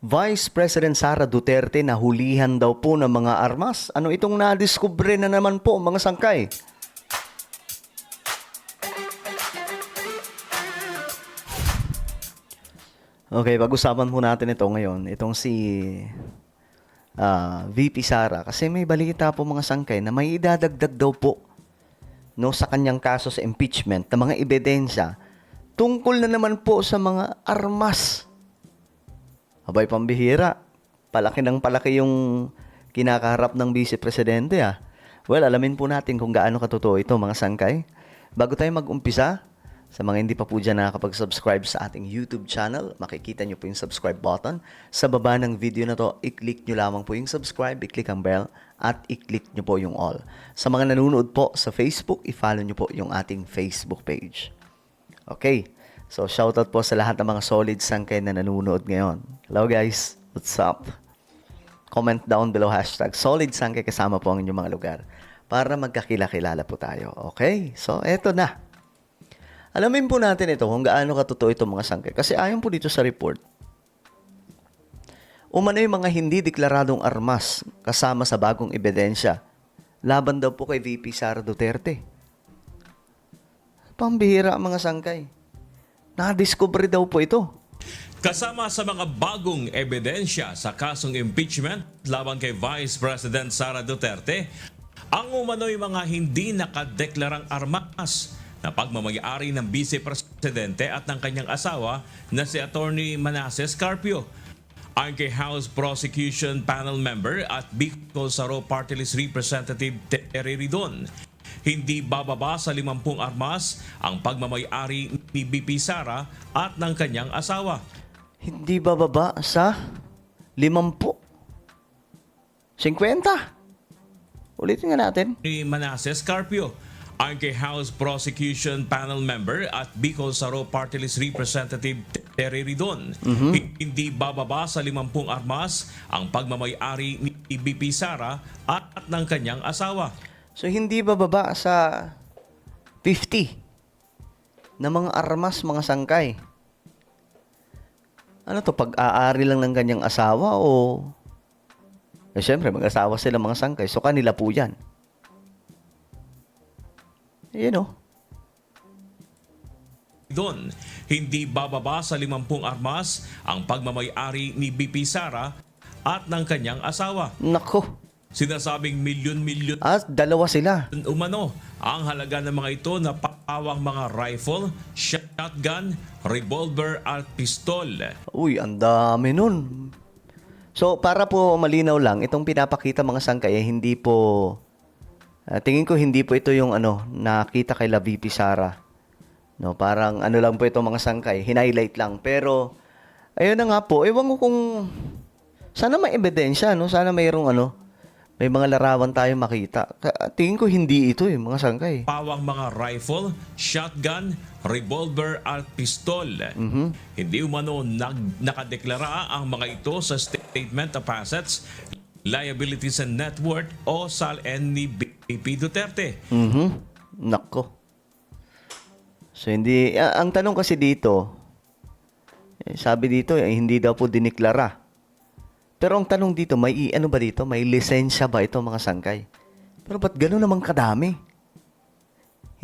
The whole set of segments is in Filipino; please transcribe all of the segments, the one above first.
Vice President Sara Duterte nahulihan daw po ng mga armas. Ano itong nadiskubre na naman po mga sangkay? Okay, pag-usapan po natin ito ngayon. Itong si VP Sara. Kasi may balita po mga sangkay na may idadagdag daw po no, sa kanyang kaso sa impeachment ng mga ebidensya tungkol na naman po sa mga armas. Abay, pambihira. Palaki ng palaki yung kinakaharap ng Vice Presidente ah. Well, alamin po natin kung gaano katotoo ito mga sangkay. Bago tayo mag-umpisa, sa mga hindi pa po dyan nakakapag-subscribe sa ating YouTube channel, makikita nyo po yung subscribe button. Sa baba ng video na to, i-click nyo lamang po yung subscribe, i-click ang bell, at i-click nyo po yung all. Sa mga nanonood po sa Facebook, i-follow nyo po yung ating Facebook page. Okay, so shoutout po sa lahat ng mga solid sangkay na nanonood ngayon. Hello guys, what's up? Comment down below hashtag solid sangkay kasama po ang inyong mga lugar para magkakilala-kilala po tayo. Okay, so eto na. Alamin po natin ito kung gaano katotoo itong mga sangkay. Kasi ayon po dito sa report, umano yung mga hindi deklaradong armas kasama sa bagong ebidensya laban daw po kay VP Sara Duterte. Pambihira ang mga sangkay. Nadiscover daw po ito. Kasama sa mga bagong ebidensya sa kasong impeachment laban kay Vice President Sara Duterte, ang umano'y mga hindi nakadeklarang armas na pagmamayari ng Vice Presidente at ng kanyang asawa na si Attorney Manasseh Carpio. Ayon kay House Prosecution Panel Member at Bicol Saro Party List Representative Terry Ridon, hindi bababa sa 50 armas ang pagmamayari ni VP Sara at ng kanyang asawa. Hindi bababa sa 50. 50. Ulitin nga natin. Ni Manasseh Carpio. Ayon kay House Prosecution Panel Member at Bicol Saro Party List Representative Terry Ridon, hindi bababa sa 50 armas ang pagmamayari ni VP Sara at ng kanyang asawa. So, hindi bababa sa 50 na mga armas, mga sangkay. Ano to, pag-aari lang ng kanyang asawa o... Eh, syempre, mag-asawa sila mga sangkay. So, kanila po yan. You know. Doon, hindi bababa sa 50 armas ang pagmamayari ni VP Sara at ng kanyang asawa. Nako. Sinasabing milyon-milyon At dalawa sila. umano ang halaga ng mga ito na pawang mga rifle, shotgun, revolver at pistol. Uy, ang dami nun. So, para po malinaw lang, itong pinapakita mga sangkay, hindi po... tingin ko hindi po ito yung nakita kay la VP Sara. No, parang lang po ito mga sangkay, hinighlight lang. Pero ayun na nga po, ewan ko kung sana may ebidensya, no? Sana mayroong may mga larawan tayo makita. Tingin ko hindi ito mga sangkay. Pawang mga rifle, shotgun, revolver at pistol. Hindi umano nakadeklara ang mga ito sa Statement of Assets, Liabilities and Net Worth o SALN ni VP Duterte. Nako. So hindi, ang tanong kasi dito, sabi dito, hindi daw po diniklara. Pero ang tanong dito, may ba dito? May lisensya ba ito mga sangkay? Pero ba't gano'n naman kadami?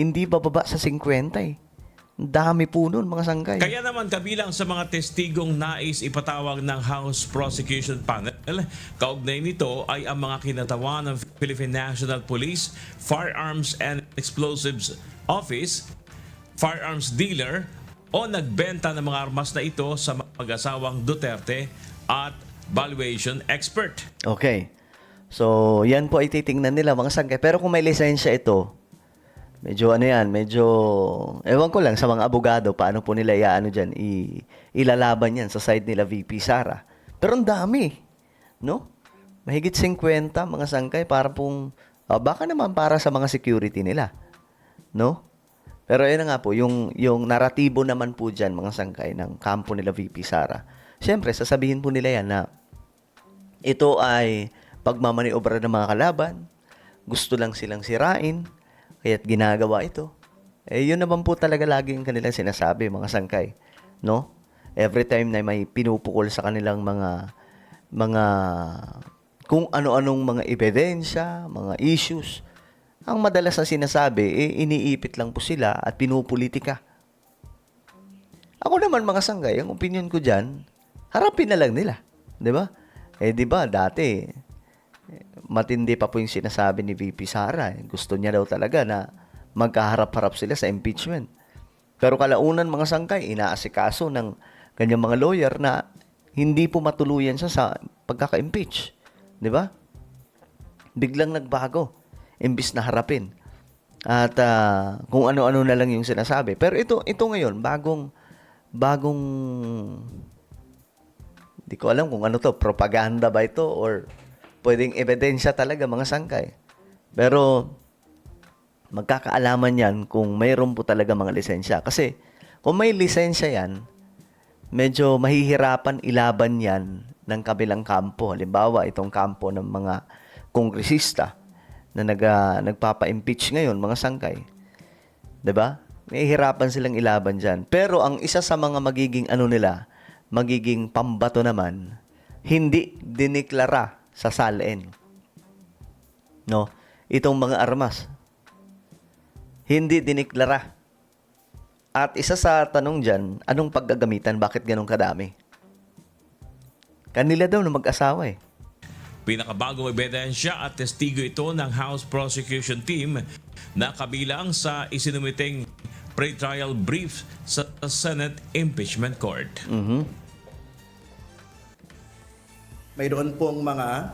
Hindi bababa sa 50 eh. Ang dami po nun mga sangkay. Kaya naman kabilang sa mga testigong nais ipatawag ng House Prosecution Panel, kaugnay nito ay ang mga kinatawan ng Philippine National Police Firearms and Explosives Office, firearms dealer o nagbenta ng mga armas na ito sa mag-asawang Duterte at valuation expert. Okay. So, yan po ay titingnan nila mga sangkay. Pero kung may lisensya ito, medyo medyo, ewan ko lang sa mga abogado, paano po nila dyan, ilalaban yan sa side nila VP Sara. Pero ang dami, no? Mahigit 50 mga sangkay para pong, baka naman para sa mga security nila, no? Pero yun na nga po, yung naratibo naman po dyan, mga sangkay, ng kampo nila VP Sara. Siyempre, sasabihin po nila yan na ito ay pagmamaniobra ng mga kalaban, gusto lang silang sirain, kaya't ginagawa ito. Yun naman po talaga lagi yung kanilang sinasabi, mga sangkay. No? every time na may pinupukol sa kanilang mga kung ano-anong mga ebidensya, mga issues, ang madalas na sinasabi, iniipit lang po sila at pinupolitika. Ako naman mga sanggay, ang opinion ko dyan, harapin na lang nila. 'Di ba? Di ba, dati, matindi pa po yung sinasabi ni VP Sara. Gusto niya daw talaga na magkaharap-harap sila sa impeachment. Pero kalaunan mga sangkay, inaasikaso ng kanyang mga lawyer na hindi po matuluyan siya sa pagkaka-impeach. Di ba? Biglang nagbago. Imbis na harapin. At kung ano-ano na lang yung sinasabi. Pero ito ngayon, bagong di ko alam kung ano to, propaganda ba ito or pwedeng ebidensya talaga mga sangkay. Pero magkakaalaman yan kung mayroon po talaga mga lisensya. Kasi kung may lisensya yan, medyo mahihirapan ilaban yan ng kabilang kampo. Halimbawa, itong kampo ng mga kongresista na nagpapa-impeach ngayon, mga sangkay. 'Di ba? Mahihirapan silang ilaban dyan. Pero ang isa sa mga magiging pambato naman, hindi diniklara sa SALN. No? Itong mga armas. Hindi diniklara. At isa sa tanong dyan, anong paggagamitan? Bakit ganun kadami? Kanila daw na mag-asawa eh. Pinakabagong ebidensya at testigo ito ng House Prosecution Team na kabilang sa isinumiting pre-trial brief sa Senate Impeachment Court. Mayroon pong mga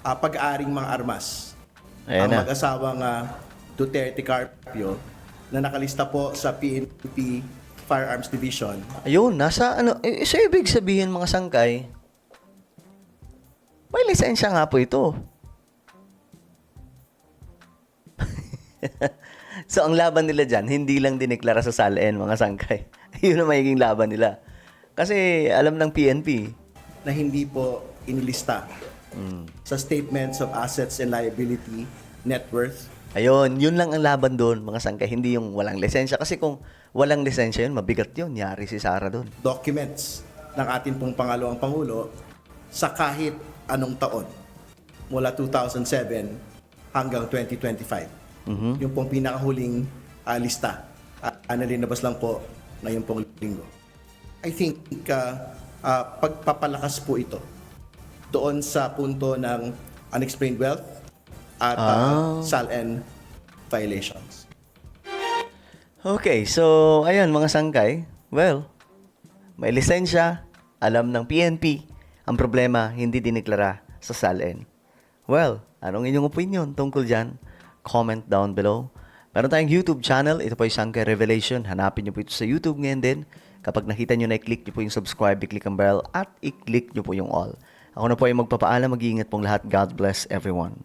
pag-aaring mga armas. Ayan Ang na. mag-asawang Duterte Carpio na nakalista po sa PNP Firearms Division. Ayun, nasa ano, so ibig sabihin mga sangkay, may lisensya nga po ito. So, ang laban nila dyan, hindi lang dineklara sa SALN, mga sangkay. Yun ang magiging laban nila. Kasi, alam ng PNP. Na hindi po inilista sa Statements of Assets and Liability Net Worth. Ayun, yun lang ang laban doon, mga sangkay. Hindi yung walang lisensya. Kasi kung walang lisensya yun, mabigat yun. Yari si Sara doon. Documents ng ating pong pangalawang Pangulo sa kahit anong taon mula 2007 hanggang 2025. Yung pong pinakahuling lista. Nalinabas lang po ngayon pong linggo. I think pagpapalakas po ito doon sa punto ng unexplained wealth at SALN violations. Okay, so, ayun, mga sangkay. Well, may lisensya, alam ng PNP. Ang problema, hindi dineklara sa SALN. Well, anong inyong opinion tungkol dyan? Comment down below. Meron tayong YouTube channel. Ito po yung Sangkay Revelation. Hanapin nyo po ito sa YouTube ngayon din. Kapag nakita nyo na, i-click nyo po yung subscribe, i-click ang bell, at i-click nyo po yung all. Ako na po yung magpapaalam. Mag-iingat pong lahat. God bless everyone.